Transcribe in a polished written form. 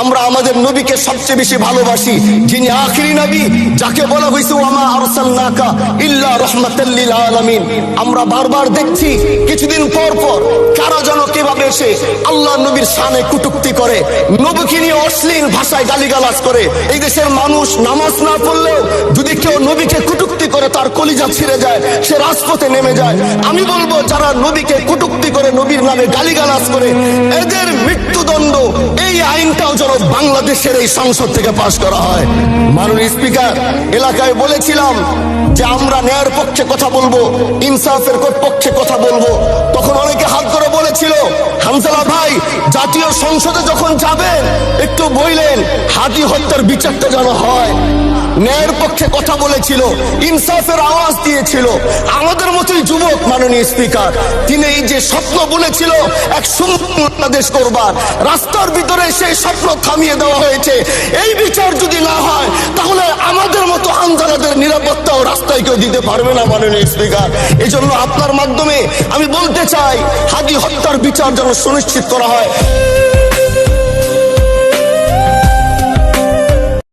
আমরা আমাদের নবীকে সবচেয়ে বেশি ভালোবাসি, যিনি আখিরি নবী, যাকে বলা হয়েছে ওয়ামা আরসালনাকা ইল্লা রাহমাতাল লিল আলামিন। আমরা বারবার দেখছি কিছুদিন পর পর কারা যেন কিভাবে এসে আল্লাহ নবীর শানে কটূক্তি করে, নবীকে নিয়ে অশ্লীল ভাষায় গালিগালাজ করে। এই দেশের মানুষ নামাজ না পড়লেও যদি কেউ নবীকে কটূক্তি করে তার কলিজা ছিঁড়ে যায়, সে রাজপথে নেমে যায়। আমি বলবো যারা নবীকে কটূক্তি করে, নবীর নামে গালিগালাজ করে, এদের মৃত্যুদণ্ড, এই আইনটাও যেন বাংলাদেশের এই সংসদ থেকে পাশ করা হয়। মাননীয় স্পিকার, এলাকায় বলেছিলাম যে আমরা ন্যায়ের পক্ষে কথা বলবো, ইনসাফের পক্ষে কথা বলবো। তখন অনেকে হাত ধরে বলেছিল, হামজালা ভাই জাতীয় সংসদে যখন যাবেন একটু বললেন হাদি হত্যার বিচারটা যেন হয়। ন্যায়ের পক্ষে কথা বলেছিল, ইনসাফের আওয়াজ দিয়েছিল। আমাদের মতোই যুবক মাননীয় স্পিকার, তিনি এই যে স্বপ্ন বলেছিল এক সুন্দর বাংলাদেশ করবার, রাস্তার ভিতরে সেই স্বপ্ন থামিয়ে দেওয়া হয়েছে। এই বিচার যদি না হয় তাহলে আমাদের মতো হামজালাদের নিরাপত্তাও রাস্তায় কেউ দিতে পারবে না মাননীয় স্পিকার। এই জন্য আপনার মাধ্যমে আমি বলতে চাই, হাদি হত্যার বিচার যেন সুনিশ্চিত করা হয়।